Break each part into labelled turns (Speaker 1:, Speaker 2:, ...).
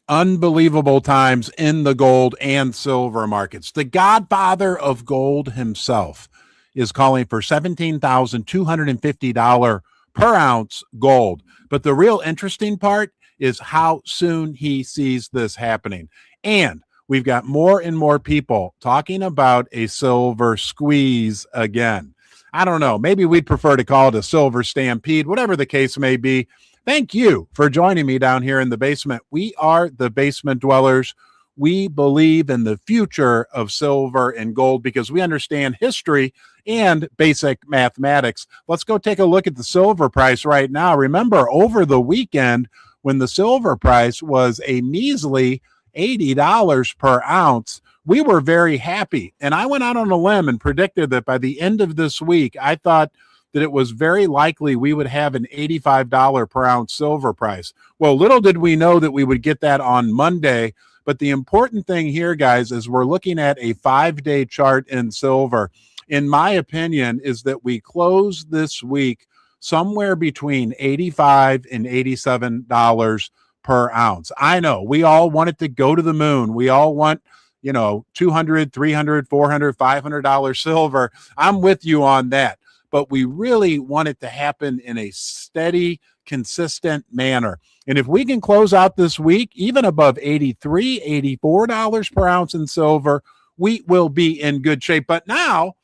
Speaker 1: Unbelievable times in the gold and silver markets. The godfather of gold himself is calling for $17,250 per ounce gold. But the real interesting part is how soon he sees this happening. And we've got more and more people talking about a silver squeeze again. I don't know. Maybe we'd prefer to call it a silver stampede, whatever the case may be. Thank you for joining me down here in the basement. We are the Basement Dwellers. We believe in the future of silver and gold because we understand history and basic mathematics. Let's go take a look at the silver price right now. Remember, over the weekend, when the silver price was a measly $80 per ounce, we were very happy. And I went out on a limb and predicted that by the end of this week, I thought that it was very likely we would have an $85 per ounce silver price. Well, little did we know that we would get that on Monday. But the important thing here, guys, is we're looking at a 5-day chart in silver. In my opinion, is that we close this week somewhere between $85 and $87 per ounce. I know we all want it to go to the moon. We all want, $200, $300, $400, $500 silver. I'm with you on that. But we really want it to happen in a steady, consistent manner. And if we can close out this week, even above $83, $84 per ounce in silver, we will be in good shape. But now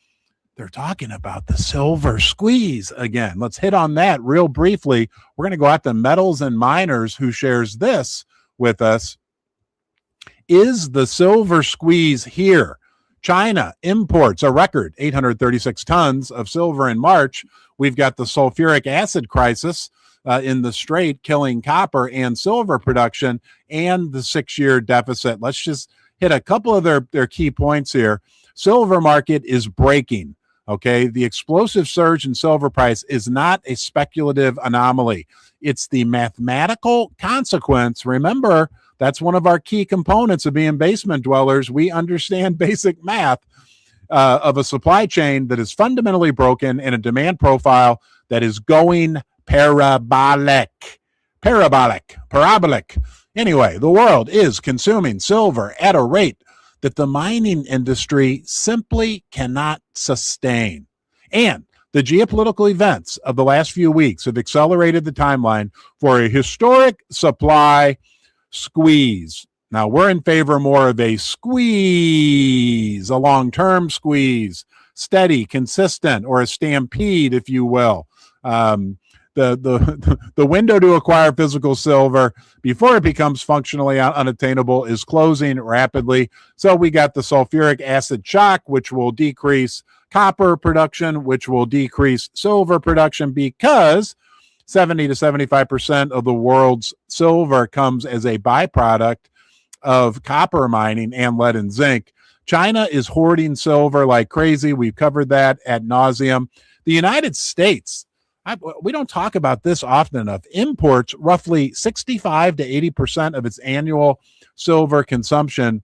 Speaker 1: they're talking about the silver squeeze again. Let's hit on that real briefly. We're going to go out to Metals and Miners, who shares this with us. Is the silver squeeze here? China imports a record 836 tons of silver in March. We've got the sulfuric acid crisis in the Strait killing copper and silver production and the 6-year deficit. Let's just hit a couple of their key points here. Silver market is breaking. Okay, the explosive surge in silver price is not a speculative anomaly. It's the mathematical consequence. Remember, that's one of our key components of being basement dwellers. We understand basic math of a supply chain that is fundamentally broken and a demand profile that is going parabolic. Anyway, the world is consuming silver at a rate that the mining industry simply cannot sustain. And the geopolitical events of the last few weeks have accelerated the timeline for a historic supply squeeze. Now, we're in favor more of a squeeze, a long-term squeeze, steady, consistent, or a stampede, if you will. The window to acquire physical silver before it becomes functionally unattainable is closing rapidly. So we got the sulfuric acid shock, which will decrease copper production, which will decrease silver production because 70 to 75% of the world's silver comes as a byproduct of copper mining and lead and zinc. China is hoarding silver like crazy. We've covered that ad nauseum. The United States, we don't talk about this often enough, imports roughly 65 to 80% of its annual silver consumption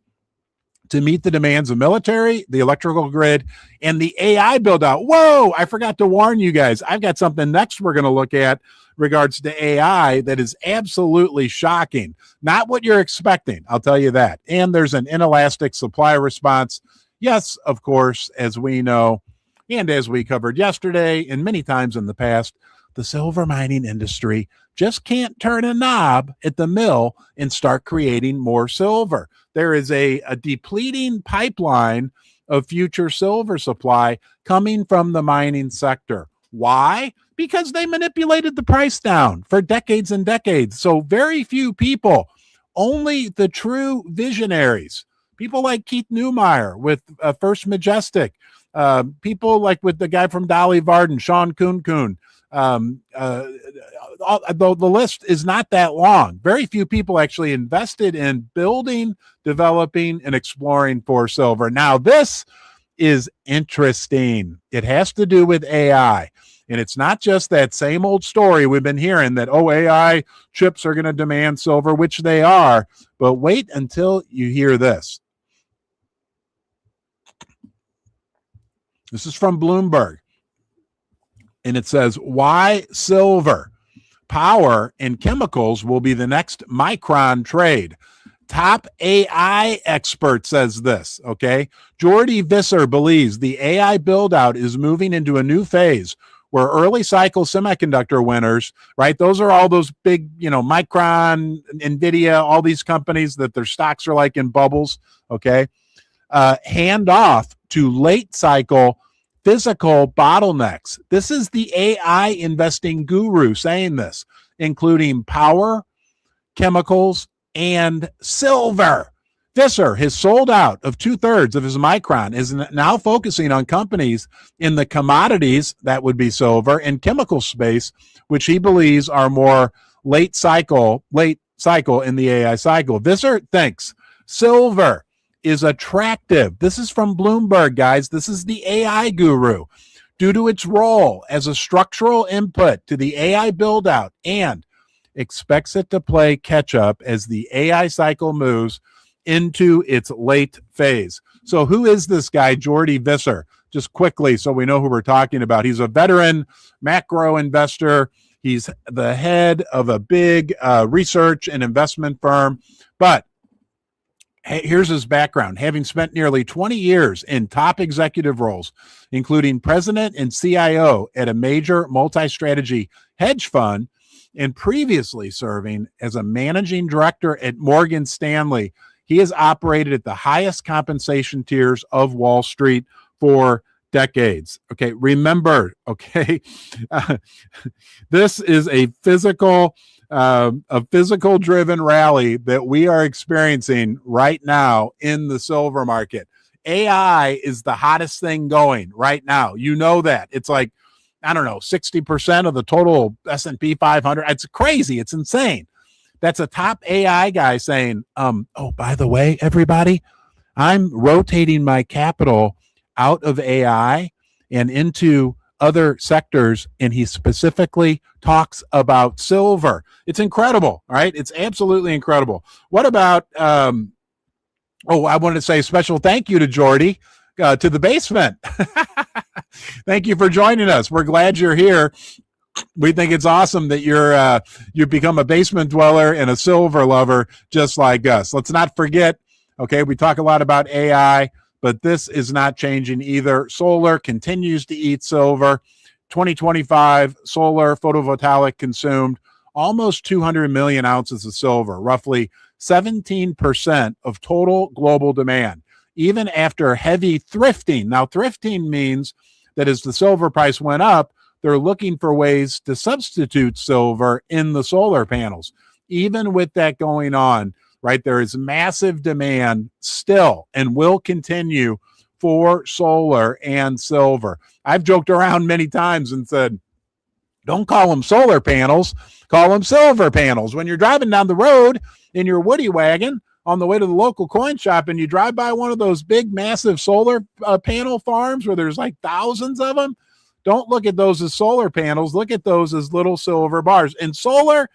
Speaker 1: to meet the demands of military, the electrical grid, and the AI build out. Whoa, I forgot to warn you guys. I've got something next we're going to look at regards to AI that is absolutely shocking. Not what you're expecting, I'll tell you that. And there's an inelastic supply response. Yes, of course, as we know, and as we covered yesterday and many times in the past, the silver mining industry just can't turn a knob at the mill and start creating more silver. There is a depleting pipeline of future silver supply coming from the mining sector. Why? Because they manipulated the price down for decades and decades. So very few people, only the true visionaries, people like Keith Neumeyer with First Majestic, people like with the guy from Dolly Varden, Sean Kuhn. The list is not that long. Very few people actually invested in building, developing, and exploring for silver. Now, this is interesting. It has to do with AI. And it's not just that same old story we've been hearing that, AI chips are going to demand silver, which they are. But wait until you hear this. This is from Bloomberg. And it says, why silver, power, and chemicals will be the next Micron trade. top AI expert says this, okay? Jordi Visser believes the AI build-out is moving into a new phase where early cycle semiconductor winners, right? Those are all those big, Micron, NVIDIA, all these companies that their stocks are like in bubbles, okay? Hand off to late cycle physical bottlenecks. This is the AI investing guru saying this, including power, chemicals, and silver. Visser has sold out of 2/3 of his Micron, is now focusing on companies in the commodities, that would be silver, and chemical space, which he believes are more late cycle in the AI cycle. Visser thinks silver is attractive. This is from Bloomberg, guys. This is the AI guru. Due to its role as a structural input to the AI build-out, and expects it to play catch-up as the AI cycle moves into its late phase. So who is this guy, Jordi Visser? Just quickly, so we know who we're talking about. He's a veteran macro investor. He's the head of a big research and investment firm. But here's his background. Having spent nearly 20 years in top executive roles, including president and CIO at a major multi-strategy hedge fund, and previously serving as a managing director at Morgan Stanley, he has operated at the highest compensation tiers of Wall Street for decades. Okay, remember, okay, this is a physical driven rally that we are experiencing right now in the silver market. AI is the hottest thing going right now. You know that. It's like, I don't know, 60% of the total S&P 500. It's crazy. It's insane. That's a top AI guy saying, oh, by the way, everybody, I'm rotating my capital out of AI and into other sectors. And he specifically talks about silver. It's incredible, right? It's absolutely incredible. What about, I wanted to say a special thank you to Jordi, to the basement. Thank you for joining us. We're glad you're here. We think it's awesome that you've become a basement dweller and a silver lover just like us. Let's not forget, okay, we talk a lot about AI, but this is not changing either. Solar continues to eat silver. 2025, solar photovoltaic consumed almost 200 million ounces of silver, roughly 17% of total global demand, even after heavy thrifting. Now, thrifting means that as the silver price went up, they're looking for ways to substitute silver in the solar panels. Even with that going on, right, there is massive demand still and will continue for solar and silver. I've joked around many times and said, don't call them solar panels, call them silver panels. When you're driving down the road in your Woody wagon on the way to the local coin shop and you drive by one of those big, massive solar panel farms where there's like thousands of them, don't look at those as solar panels. Look at those as little silver bars. And solar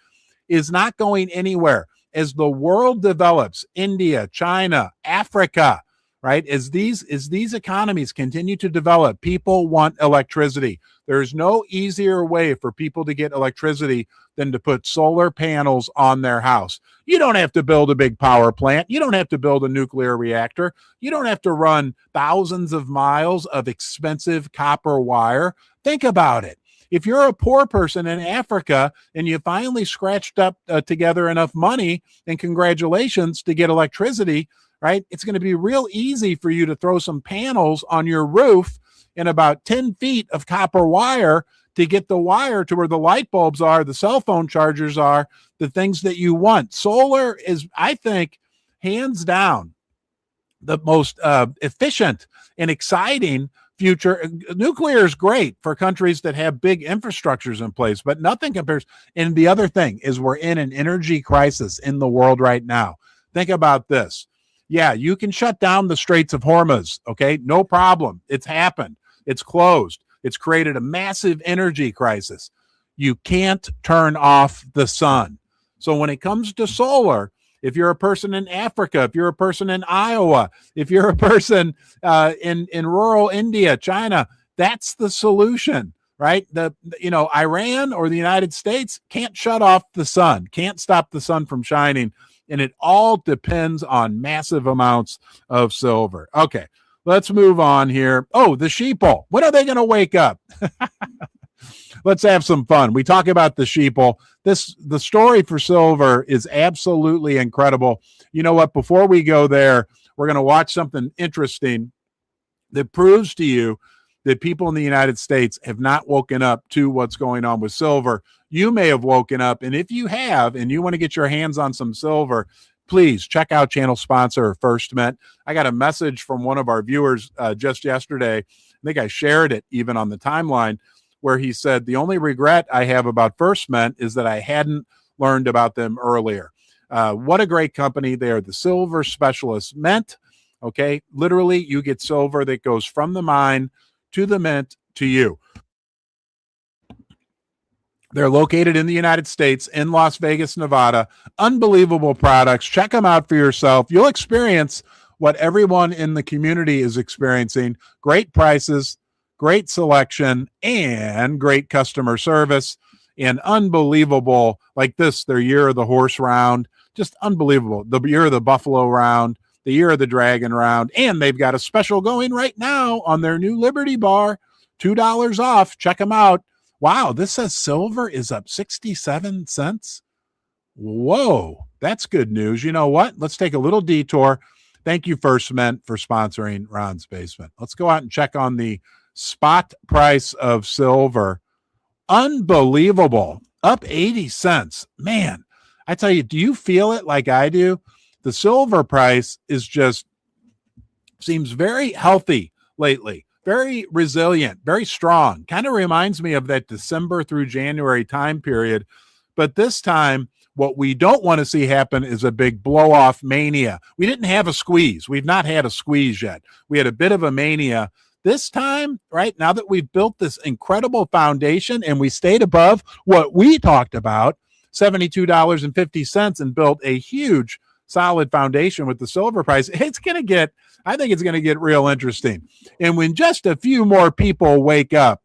Speaker 1: is not going anywhere. As the world develops, India, China, Africa, right? As these economies continue to develop, people want electricity. There's no easier way for people to get electricity than to put solar panels on their house. You don't have to build a big power plant. You don't have to build a nuclear reactor. You don't have to run thousands of miles of expensive copper wire. Think about it. If you're a poor person in Africa and you finally scratched up together enough money, and congratulations, to get electricity, right? It's going to be real easy for you to throw some panels on your roof and about 10 feet of copper wire to get the wire to where the light bulbs are, the cell phone chargers are, the things that you want. Solar is, I think, hands down, the most efficient and exciting future. Nuclear is great for countries that have big infrastructures in place, but nothing compares. And the other thing is we're in an energy crisis in the world right now. Think about this. Yeah, you can shut down the Straits of Hormuz, okay? No problem. It's happened. It's closed. It's created a massive energy crisis. You can't turn off the sun. So when it comes to solar, if you're a person in Africa, if you're a person in Iowa, if you're a person in rural India, China, that's the solution, right? Iran or the United States can't shut off the sun, can't stop the sun from shining. and it all depends on massive amounts of silver. Okay, let's move on here. Oh, the sheeple. When are they going to wake up? Let's have some fun. We talk about the sheeple. The story for silver is absolutely incredible. You know what? Before we go there, we're going to watch something interesting that proves to you that people in the United States have not woken up to what's going on with silver. You may have woken up, and if you have, and you want to get your hands on some silver, please check out channel sponsor First Mint. I got a message from one of our viewers just yesterday. I think I shared it even on the timeline, where he said, the only regret I have about First Mint is that I hadn't learned about them earlier. What a great company. They are the silver specialist mint. Okay, literally you get silver that goes from the mine to the mint to you. They're located in the United States, in Las Vegas, Nevada. Unbelievable products. Check them out for yourself. You'll experience what everyone in the community is experiencing. Great prices, great selection, and great customer service. And unbelievable, like this, their year of the horse round. Just unbelievable. The year of the buffalo round, the year of the dragon round. And they've got a special going right now on their new Liberty bar. $2 off. Check them out. Wow, this says silver is up 67 cents. Whoa, that's good news. You know what? Let's take a little detour. Thank you, First Mint, for sponsoring Ron's Basement. Let's go out and check on the spot price of silver. Unbelievable. Up 80 cents. Man, I tell you, do you feel it like I do? The silver price is just seems very healthy lately. Very resilient, very strong. Kind of reminds me of that December through January time period. But this time, what we don't want to see happen is a big blow-off mania. We didn't have a squeeze. We've not had a squeeze yet. We had a bit of a mania. This time, right, now that we've built this incredible foundation and we stayed above what we talked about, $72.50, and built a huge solid foundation with the silver price, I think it's going to get real interesting. And when just a few more people wake up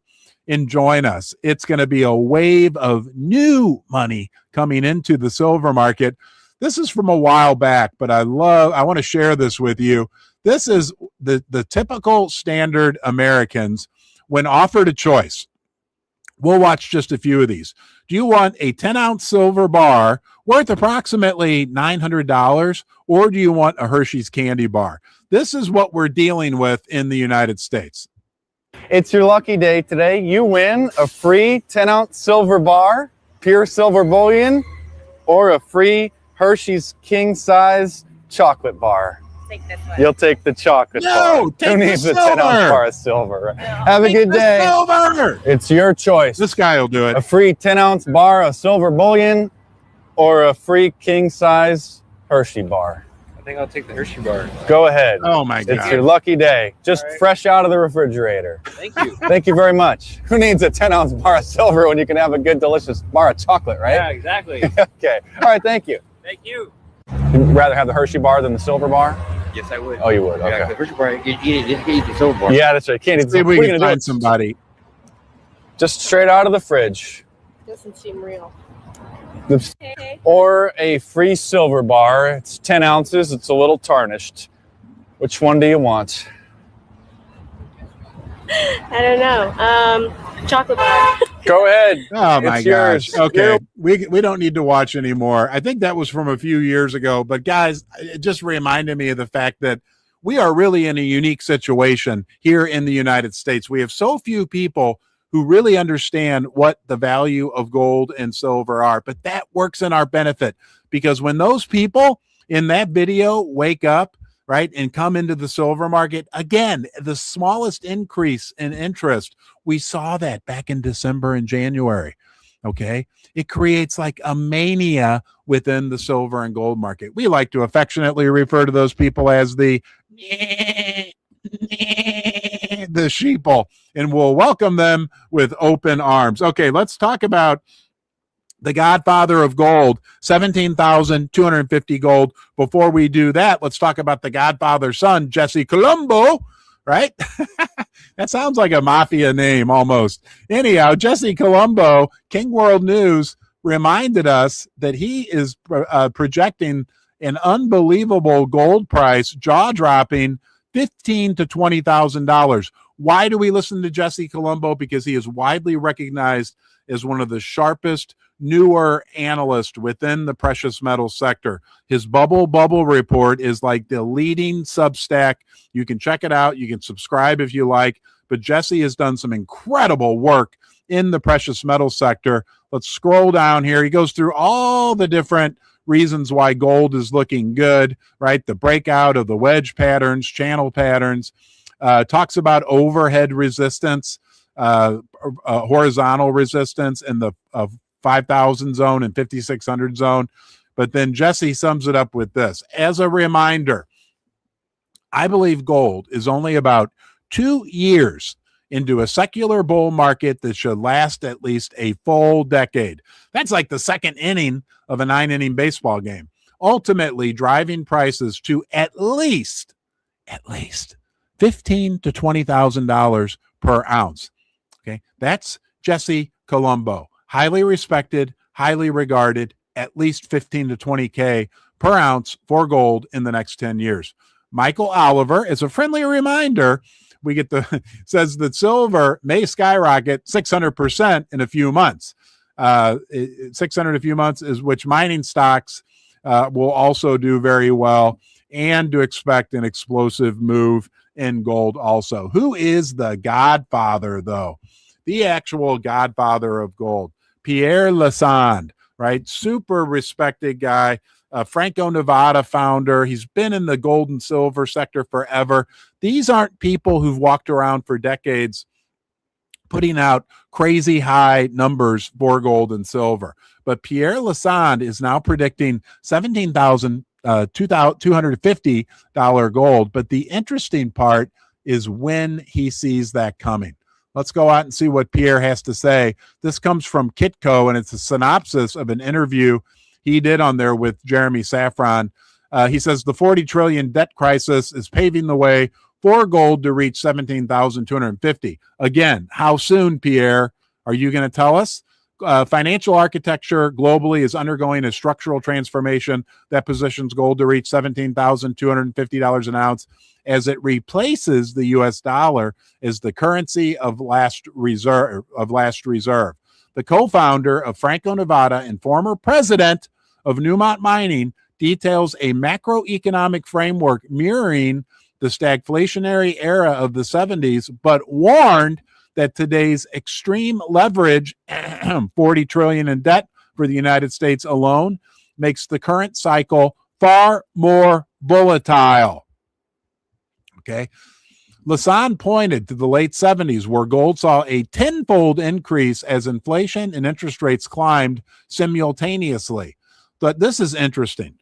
Speaker 1: and join us, it's going to be a wave of new money coming into the silver market. This is from a while back, but I want to share this with you. This is the typical standard Americans when offered a choice. We'll watch just a few of these. Do you want a 10-ounce silver bar worth approximately $900, or do you want a Hershey's candy bar? This is what we're dealing with in the United States.
Speaker 2: It's your lucky day today. You win a free 10-ounce silver bar, pure silver bullion, or a free Hershey's king-size chocolate bar.
Speaker 3: Take this one.
Speaker 2: You'll take the chocolate bar. Who needs a 10-ounce bar of silver? No. Have a good day.
Speaker 1: Silver.
Speaker 2: It's your choice.
Speaker 1: This guy will do it.
Speaker 2: A free 10-ounce bar of silver bullion or a free king-size Hershey bar.
Speaker 4: I think I'll take the Hershey bar.
Speaker 2: Go ahead.
Speaker 1: Oh, my God.
Speaker 2: It's your lucky day. Just fresh out of the refrigerator.
Speaker 4: Thank you.
Speaker 2: Thank you very much. Who needs a 10-ounce bar of silver when you can have a good, delicious bar of chocolate, right?
Speaker 4: Yeah, exactly.
Speaker 2: Okay. All right, thank you.
Speaker 4: Thank you.
Speaker 2: You'd rather have the Hershey bar than the silver bar?
Speaker 4: Yes, I would.
Speaker 2: Oh, you would? Okay.
Speaker 4: Yeah, the Hershey bar, you can eat the silver bar.
Speaker 2: Yeah, that's right. Can't eat
Speaker 1: See if we can find somebody.
Speaker 2: Just straight out of the fridge.
Speaker 3: Doesn't seem real.
Speaker 2: Or a free silver bar. It's 10 ounces. It's a little tarnished. Which one do you want?
Speaker 3: I don't know. Chocolate bar.
Speaker 2: Go ahead.
Speaker 1: Oh, my
Speaker 2: It's
Speaker 1: gosh.
Speaker 2: yours.
Speaker 1: Okay. We don't need to watch anymore. I think that was from a few years ago. But, guys, it just reminded me of the fact that we are really in a unique situation here in the United States. We have so few people who really understand what the value of gold and silver are. But that works in our benefit, because when those people in that video wake up, right, and come into the silver market, again, the smallest increase in interest, we saw that back in December and January, okay? It creates like a mania within the silver and gold market. We like to affectionately refer to those people as the sheeple, and we'll welcome them with open arms. Okay, let's talk about the godfather of gold, 17,250 gold. Before we do that, let's talk about the godfather's son, Jesse Colombo, right? That sounds like a mafia name almost. Anyhow, Jesse Colombo, King World News, reminded us that he is projecting an unbelievable gold price, jaw-dropping, $15,000 to $20,000. Why do we listen to Jesse Colombo? Because he is widely recognized as one of the sharpest, newer analysts within the precious metal sector. His bubble report is like the leading Substack. You can check it out. You can subscribe if you like. But Jesse has done some incredible work in the precious metal sector. Let's scroll down here. He goes through all the different reasons why gold is looking good, right? The breakout of the wedge patterns, channel patterns, talks about overhead resistance, horizontal resistance in the 5,000 zone and 5,600 zone. But then Jesse sums it up with this. As a reminder, I believe gold is only about 2 years into a secular bull market that should last at least a full decade. That's like the second inning of a 9-inning baseball game, ultimately driving prices to at least $15,000 to $20,000 per ounce. Okay, that's Jesse Colombo, highly respected, highly regarded, at least 15 to 20K per ounce for gold in the next 10 years. Michael Oliver, as a friendly reminder, we get says that silver may skyrocket 600% in a few months. 600 in a few months is which mining stocks will also do very well, and to expect an explosive move in gold also. Who is the godfather, though? The actual godfather of gold, Pierre Lassonde, right? Super respected guy. Franco-Nevada founder. He's been in the gold and silver sector forever. These aren't people who've walked around for decades putting out crazy high numbers for gold and silver. But Pierre Lassonde is now predicting $17,250 gold. But the interesting part is when he sees that coming. Let's go out and see what Pierre has to say. This comes from Kitco, and it's a synopsis of an interview he did on there with Jeremy Safran. He says the 40 trillion debt crisis is paving the way for gold to reach 17,250. Again, how soon, Pierre? Are you going to tell us? Financial architecture globally is undergoing a structural transformation that positions gold to reach $17,250 an ounce as it replaces the U.S. dollar as the currency of last reserve. The co-founder of Franco-Nevada and former president of Newmont Mining details a macroeconomic framework mirroring the stagflationary era of the 70s, but warned that today's extreme leverage, 40 trillion in debt for the United States alone, makes the current cycle far more volatile. Okay. Lassonde pointed to the late 70s, where gold saw a tenfold increase as inflation and interest rates climbed simultaneously. But this is interesting.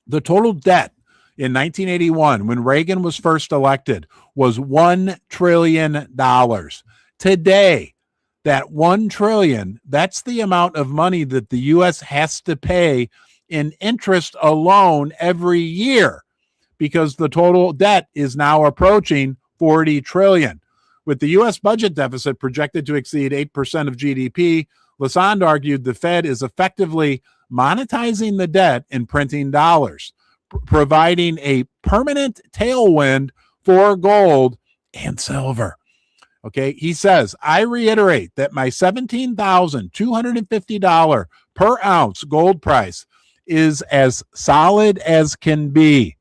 Speaker 1: The total debt in 1981, when Reagan was first elected, was $1 trillion. Today, that $1 trillion, that's the amount of money that the U.S. has to pay in interest alone every year, because the total debt is now approaching $40 trillion. With the U.S. budget deficit projected to exceed 8% of GDP, Lassonde argued the Fed is effectively monetizing the debt and printing dollars, providing a permanent tailwind for gold and silver. Okay, he says, I reiterate that my $17,250 per ounce gold price is as solid as can be.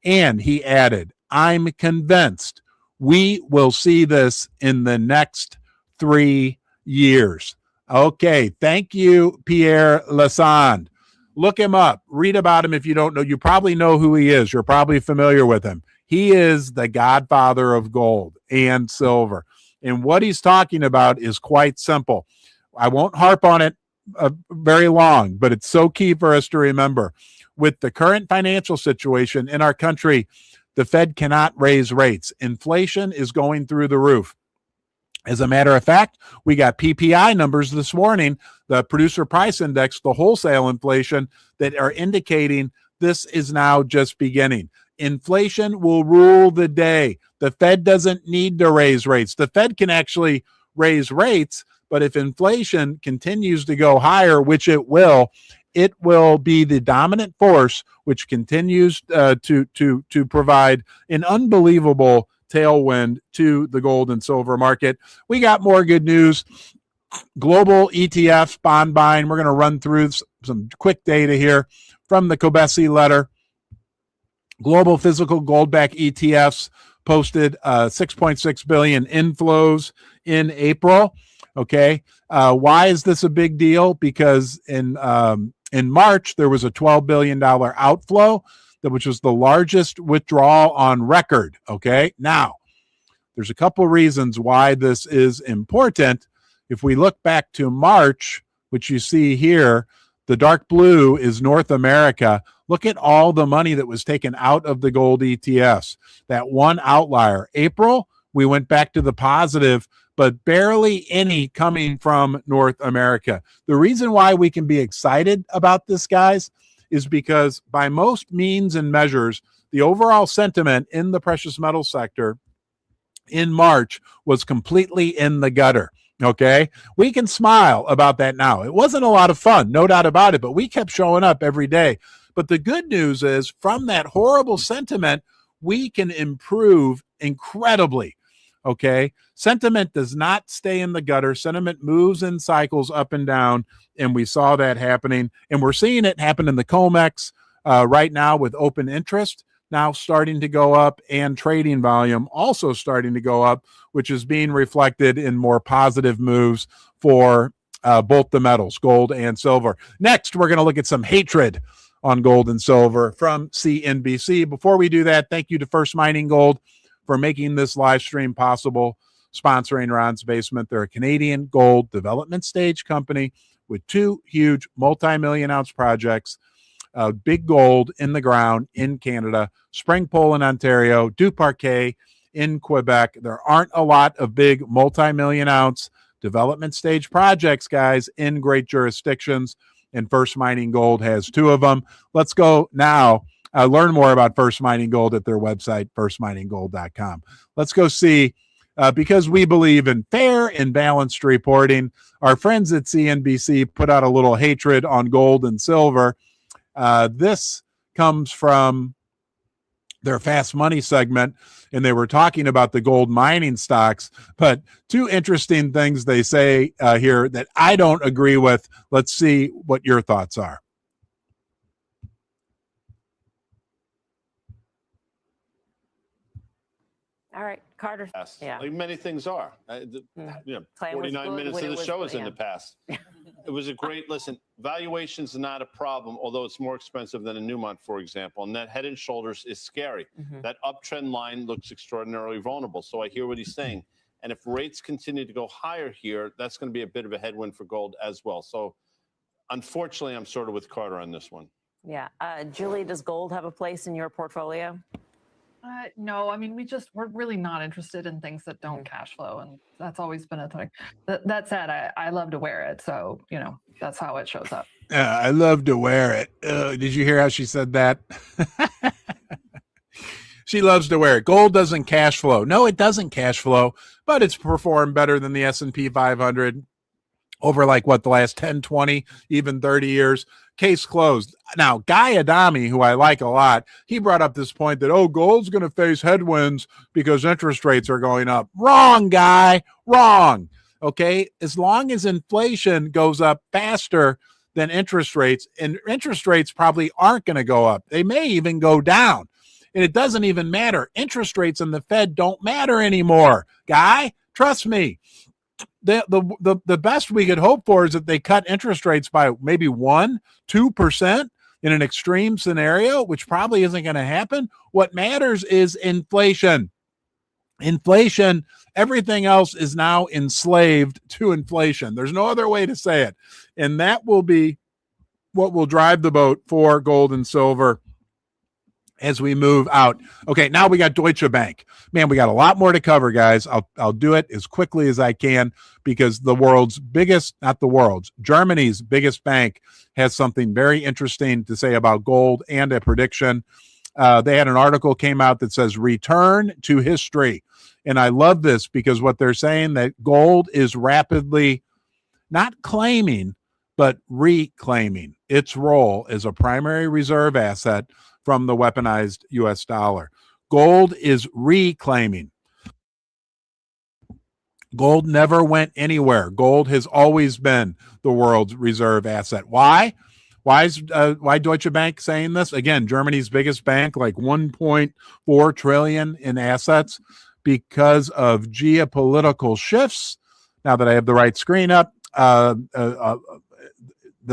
Speaker 1: And he added, I'm convinced we will see this in the next 3 years. Okay, thank you, Pierre Lassonde. Look him up. Read about him if you don't know. You probably know who he is. You're probably familiar with him. He is the godfather of gold and silver. And what he's talking about is quite simple. I won't harp on it very long, but it's so key for us to remember. With the current financial situation in our country, the Fed cannot raise rates. Inflation is going through the roof. As a matter of fact, we got PPI numbers this morning, the producer price index, the wholesale inflation, that are indicating this is now just beginning. Inflation will rule the day. The Fed doesn't need to raise rates. The Fed can actually raise rates, but if inflation continues to go higher, which it will, it will be the dominant force, which continues to provide an unbelievable tailwind to the gold and silver market. We got more good news. Global ETF bond buying. We're going to run through some quick data here from the Kobesi letter. Global physical gold-backed ETFs posted 6.6 billion inflows in April. Okay, why is this a big deal? Because in March there was a $12 billion outflow, which was the largest withdrawal on record. Okay, now there's a couple reasons why this is important. If we look back to March, which you see here, the dark blue is North America. Look at all the money that was taken out of the gold ETFs. That one outlier. April, we went back to the positive, but barely any coming from North America. The reason why we can be excited about this, guys, is because by most means and measures, the overall sentiment in the precious metal sector in March was completely in the gutter. Okay, we can smile about that now. It wasn't a lot of fun, no doubt about it, but we kept showing up every day. But the good news is from that horrible sentiment, we can improve incredibly. Okay, sentiment does not stay in the gutter. Sentiment moves in cycles up and down, and we saw that happening. And we're seeing it happen in the COMEX right now with open interest now starting to go up and trading volume also starting to go up, which is being reflected in more positive moves for both the metals, gold and silver. Next, we're going to look at some hatred on gold and silver from CNBC. Before we do that, thank you to First Mining Gold for making this live stream possible, sponsoring Ron's Basement. They're a Canadian gold development stage company with two huge multi-million ounce projects. Big gold in the ground in Canada, Springpole in Ontario, Duparquet in Quebec. There aren't a lot of big multi-million ounce development stage projects, guys, in great jurisdictions, and First Mining Gold has two of them. Let's go now. Learn more about First Mining Gold at their website, firstmininggold.com. Let's go see, because we believe in fair and balanced reporting, our friends at CNBC put out a little hatred on gold and silver. This comes from their Fast Money segment, and they were talking about the gold mining stocks. But two interesting things they say here that I don't agree with. Let's see what your thoughts are.
Speaker 5: All right, Carter.
Speaker 6: Yeah, like many things are. 49 minutes of the show is in the past. It was a great listen. Valuation's not a problem, although it's more expensive than a Newmont, for example. And that head and shoulders is scary. That uptrend line looks extraordinarily vulnerable. So I hear what he's saying. And if rates continue to go higher here, that's going to be a bit of a headwind for gold as well. So unfortunately, I'm sort of with Carter on this one.
Speaker 5: Yeah. Julie, does gold have a place in your portfolio?
Speaker 7: No, I mean, we're really not interested in things that don't cash flow. And that's always been a thing. That said, I love to wear it. So, that's how it shows up.
Speaker 1: I love to wear it. Did you hear how she said that? She loves to wear it. Gold doesn't cash flow. No, it doesn't cash flow, but it's performed better than the S&P 500 over the last 10, 20, even 30 years. Case closed. Now, Guy Adami, who I like a lot, he brought up this point that, gold's going to face headwinds because interest rates are going up. Wrong, Guy. Wrong. Okay? As long as inflation goes up faster than interest rates, and interest rates probably aren't going to go up. They may even go down. And it doesn't even matter. Interest rates and the Fed don't matter anymore. Guy, trust me. The best we could hope for is that they cut interest rates by maybe 1-2% in an extreme scenario, which probably isn't going to happen. What matters is inflation. Inflation, everything else is now enslaved to inflation. There's no other way to say it. And that will be what will drive the boat for gold and silver as we move out. Okay, now we got Deutsche Bank. Man, we got a lot more to cover, guys. I'll do it as quickly as I can because Germany's biggest bank has something very interesting to say about gold and a prediction. They had an article came out that says return to history. And I love this because what they're saying that gold is rapidly not claiming, but reclaiming its role as a primary reserve asset from the weaponized US dollar. Gold is reclaiming. Gold never went anywhere. Gold has always been the world's reserve asset. Why? Why Deutsche Bank saying this? Again, Germany's biggest bank, like 1.4 trillion in assets, because of geopolitical shifts. Now that I have the right screen up, the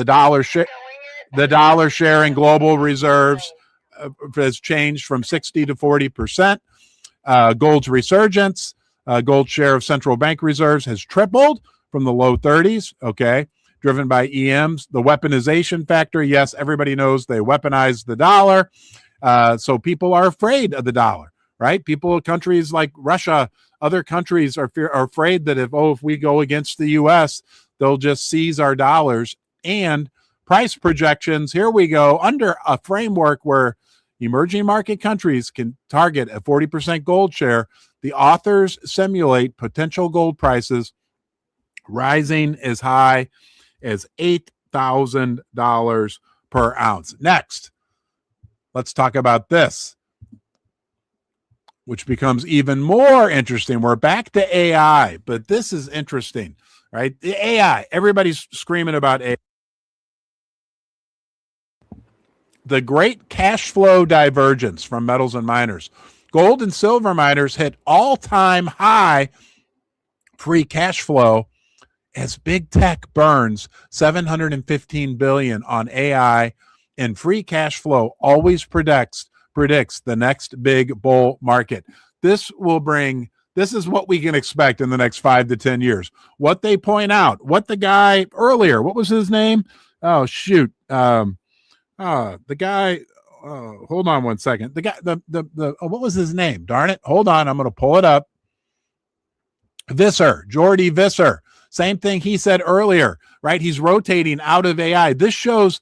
Speaker 1: dollar share in global reserves has changed from 60 to 40%. Gold's resurgence, gold share of central bank reserves has tripled from the low 30s. Okay. Driven by EMs. The weaponization factor, yes, everybody knows they weaponize the dollar. So people are afraid of the dollar, right? People, countries like Russia, other countries are afraid that if we go against the U.S., they'll just seize our dollars. And price projections, here we go, under a framework where emerging market countries can target a 40% gold share. The authors simulate potential gold prices rising as high as $8,000 per ounce. Next, let's talk about this, which becomes even more interesting. We're back to AI, but this is interesting, right? The AI, everybody's screaming about AI. The great cash flow divergence from metals and miners. Gold and silver miners hit all-time high free cash flow as big tech burns $715 billion on AI, and free cash flow always predicts the next big bull market. This is what we can expect in the next 5 to 10 years. What they point out, what the guy earlier, what was his name? Oh, shoot. The guy, hold on one second. The guy, what was his name? Darn it. Hold on. I'm going to pull it up. Jordy Visser. Same thing he said earlier, right? He's rotating out of AI. This shows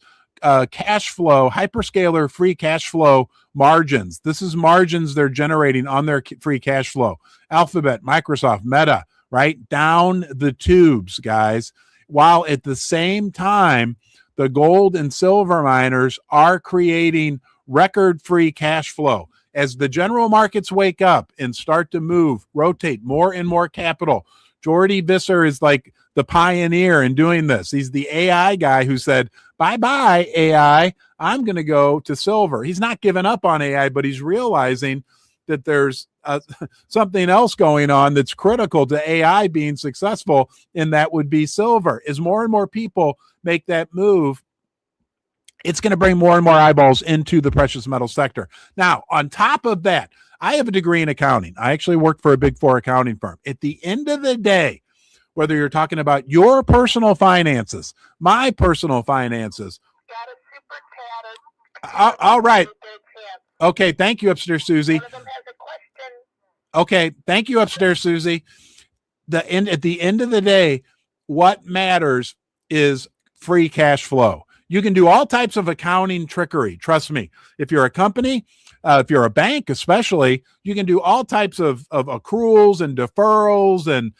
Speaker 1: cash flow, hyperscaler free cash flow margins. This is margins they're generating on their free cash flow. Alphabet, Microsoft, Meta, right? Down the tubes, guys. While at the same time, the gold and silver miners are creating record free cash flow. As the general markets wake up and start to move, rotate more and more capital, Jordy Visser is like the pioneer in doing this. He's the AI guy who said, bye-bye, AI. I'm going to go to silver. He's not giving up on AI, but he's realizing that there's something else going on that's critical to AI being successful, and that would be silver. As more and more people make that move, it's going to bring more and more eyeballs into the precious metal sector. Now, on top of that, I have a degree in accounting. I actually worked for a Big Four accounting firm. At the end of the day, whether you're talking about your personal finances, my personal finances. All right. Okay. Thank you, upstairs, Susie. Okay. Thank you, upstairs, Susie. At the end of the day, what matters is free cash flow. You can do all types of accounting trickery. Trust me. If you're a company, if you're a bank, especially, you can do all types of accruals and deferrals, and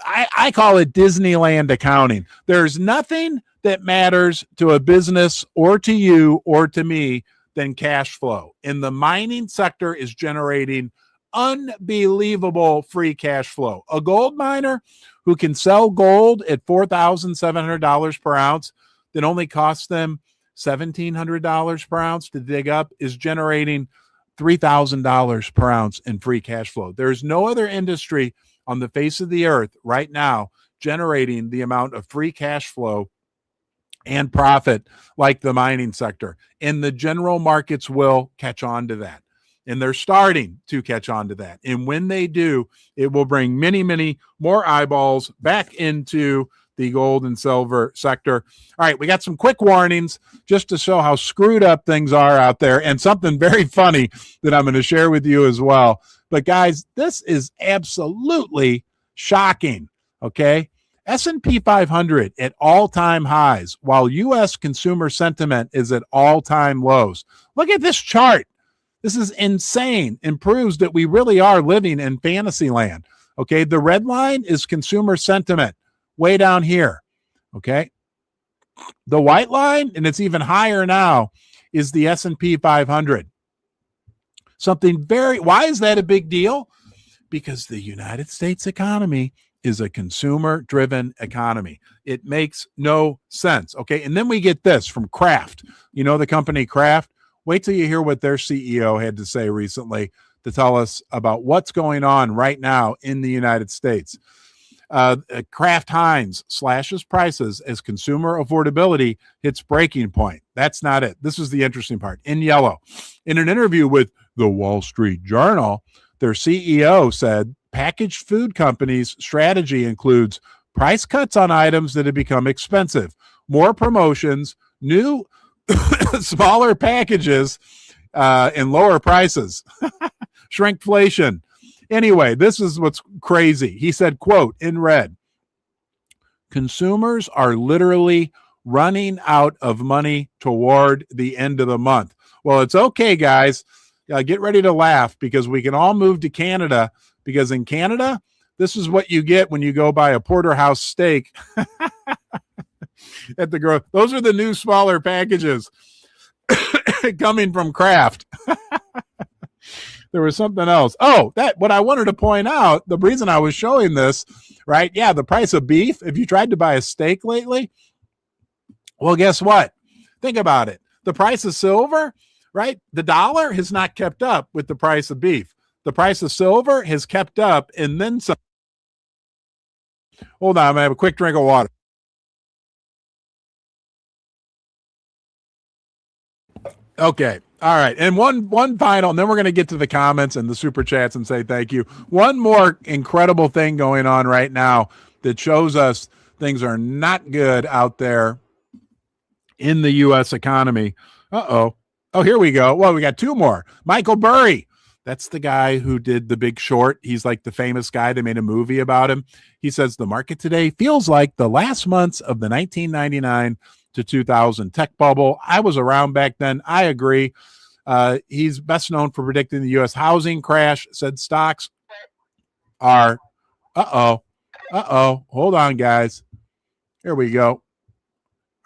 Speaker 1: I call it Disneyland accounting. There's nothing that matters to a business or to you or to me than cash flow. And the mining sector is generating unbelievable free cash flow. A gold miner who can sell gold at $4,700 per ounce that only costs them $1,700 per ounce to dig up is generating $3,000 per ounce in free cash flow. There's no other industry on the face of the earth right now generating the amount of free cash flow and profit like the mining sector. And the general markets will catch on to that. And they're starting to catch on to that. And when they do, it will bring many, many more eyeballs back into the gold and silver sector. All right, we got some quick warnings just to show how screwed up things are out there, and something very funny that I'm going to share with you as well. But guys, this is absolutely shocking, okay? S&P 500 at all-time highs, while U.S. consumer sentiment is at all-time lows. Look at this chart. This is insane and proves that we really are living in fantasy land, okay? The red line is consumer sentiment way down here, okay? The white line, and it's even higher now, is the S&P 500. Why is that a big deal? Because the United States economy is a consumer-driven economy. It makes no sense, okay? And then we get this from Kraft. You know the company Kraft? Wait till you hear what their CEO had to say recently to tell us about what's going on right now in the United States. Kraft Heinz slashes prices as consumer affordability hits breaking point. That's not it. This is the interesting part. In yellow, in an interview with the Wall Street Journal, their CEO said packaged food companies' strategy includes price cuts on items that have become expensive, more promotions, new smaller packages, and lower prices. Shrinkflation. Anyway, this is what's crazy. He said, quote, in red, consumers are literally running out of money toward the end of the month. Well, it's okay, guys. Get ready to laugh because we can all move to Canada, because in Canada, this is what you get when you go buy a porterhouse steak at the grocery. Those are the new smaller packages coming from Kraft. There was something else. Oh, what I wanted to point out, the reason I was showing this, right? Yeah, the price of beef. If you tried to buy a steak lately, well, guess what? Think about it. The price of silver, right? The dollar has not kept up with the price of beef. The price of silver has kept up and then some. Hold on, I'm going to have a quick drink of water. Okay. All right. And one final, and then we're going to get to the comments and the super chats and say thank you. One more incredible thing going on right now that shows us things are not good out there in the U.S. economy. Oh, here we go. Well, we got two more. Michael Burry. That's the guy who did The Big Short. He's like the famous guy. They made a movie about him. He says the market today feels like the last months of the 1999 to 2000 tech bubble. I was around back then. I agree. He's best known for predicting the U.S. housing crash, said stocks are, hold on, guys. Here we go.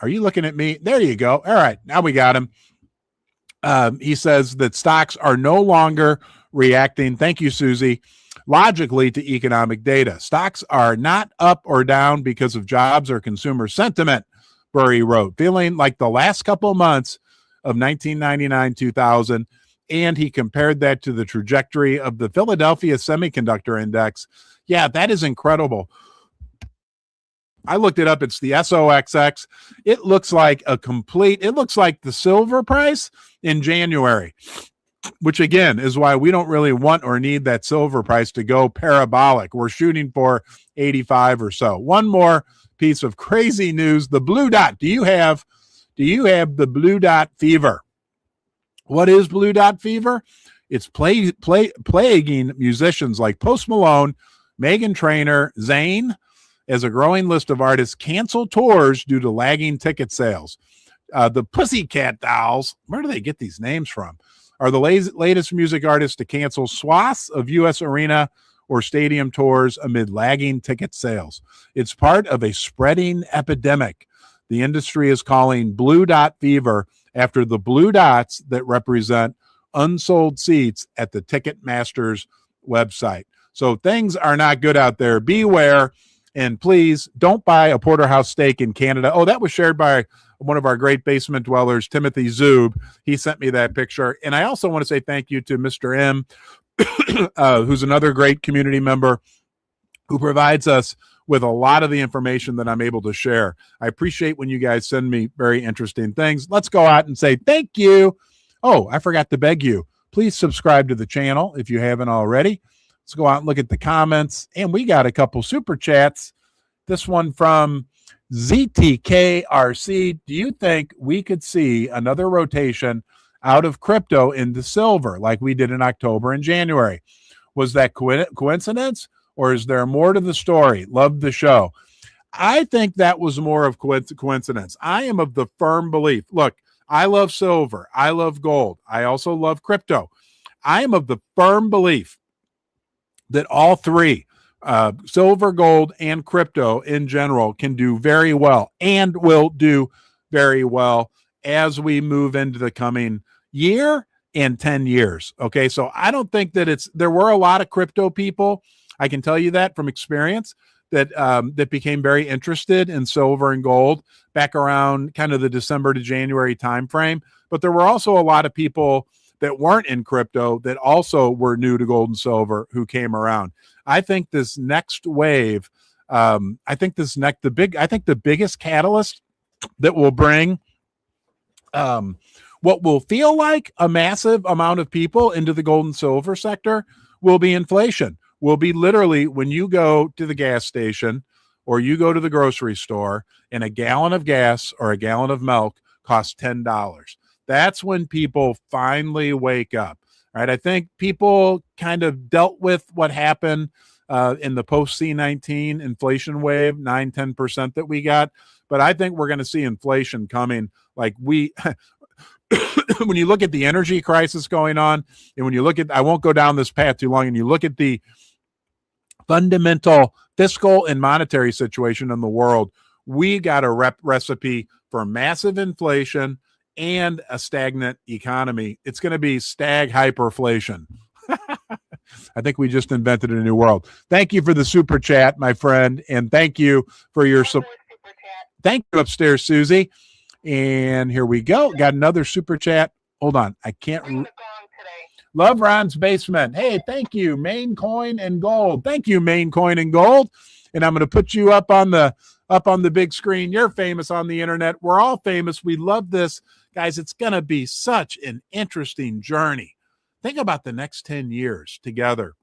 Speaker 1: Are you looking at me? There you go. All right, now we got him. He says that stocks are no longer reacting, thank you, Susie, logically to economic data. Stocks are not up or down because of jobs or consumer sentiment, Burry wrote, feeling like the last couple of months of 1999-2000, and he compared that to the trajectory of the Philadelphia Semiconductor Index. Yeah, that is incredible. I looked it up. It's the SOXX. It looks like it looks like the silver price in January, which again is why we don't really want or need that silver price to go parabolic. We're shooting for 85 or so. One more piece of crazy news, the blue dot. Do you have the blue dot fever? What is blue dot fever? It's plaguing musicians like Post Malone, Meghan Trainor, Zayn, as a growing list of artists cancel tours due to lagging ticket sales. The Pussycat Dolls, where do they get these names from, are the latest music artists to cancel swaths of U.S. arena or stadium tours amid lagging ticket sales. It's part of a spreading epidemic the industry is calling blue dot fever after the blue dots that represent unsold seats at the Ticketmaster's website. So things are not good out there. Beware. And please don't buy a porterhouse steak in Canada. Oh, that was shared by one of our great basement dwellers, Timothy Zub. He sent me that picture. And I also want to say thank you to Mr. M, who's another great community member who provides us with a lot of the information that I'm able to share. I appreciate when you guys send me very interesting things. Let's go out and say thank you. Oh, I forgot to beg you. Please subscribe to the channel if you haven't already. Let's go out and look at the comments. And we got a couple super chats. This one from ZTKRC. Do you think we could see another rotation out of crypto into silver like we did in October and January? Was that coincidence or is there more to the story? Love the show. I think that was more of coincidence. I am of the firm belief. Look, I love silver. I love gold. I also love crypto. I am of the firm belief that all three silver, gold, and crypto in general can do very well and will do very well as we move into the coming year and 10 years. Okay, so I don't think that there were a lot of crypto people, I can tell you that from experience, that became very interested in silver and gold back around kind of the December to January timeframe. But there were also a lot of people that weren't in crypto that also were new to gold and silver who came around. I think this next wave, I think the biggest catalyst that will bring what will feel like a massive amount of people into the gold and silver sector will be inflation. Will be literally when you go to the gas station or you go to the grocery store and a gallon of gas or a gallon of milk costs $10. That's when people finally wake up, right? I think people kind of dealt with what happened in the post C19 inflation wave, 9-10% that we got. But I think we're going to see inflation coming like when you look at the energy crisis going on, and when you look at, I won't go down this path too long, and you look at the fundamental fiscal and monetary situation in the world, we got a recipe for massive inflation and a stagnant economy. It's going to be stag hyperflation. I think we just invented a new world. Thank you for the super chat, my friend, and thank you for your thank you upstairs, Susie. And here we go. Got another super chat. Hold on. I can't. Love Ron's Basement. Hey, thank you, Main Coin and Gold. Thank you, Main Coin and Gold. And I'm going to put you up on the big screen. You're famous on the internet. We're all famous. We love this. Guys, it's going to be such an interesting journey. Think about the next 10 years together.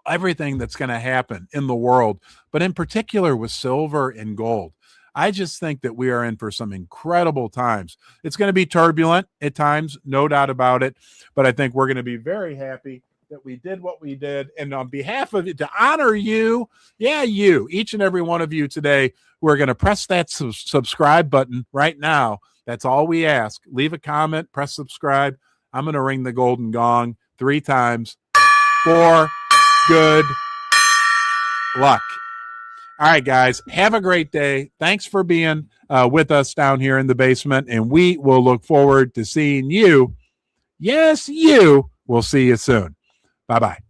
Speaker 1: Everything that's going to happen in the world, but in particular with silver and gold. I just think that we are in for some incredible times. It's going to be turbulent at times, no doubt about it, but I think we're going to be very happy that we did what we did. And on behalf of it, to honor you, each and every one of you today, we're going to press that subscribe button right now. That's all we ask. Leave a comment, press subscribe. I'm going to ring the golden gong 3 times for good luck. All right, guys, have a great day. Thanks for being with us down here in the basement, and we will look forward to seeing you. Yes, you. We'll see you soon. Bye-bye.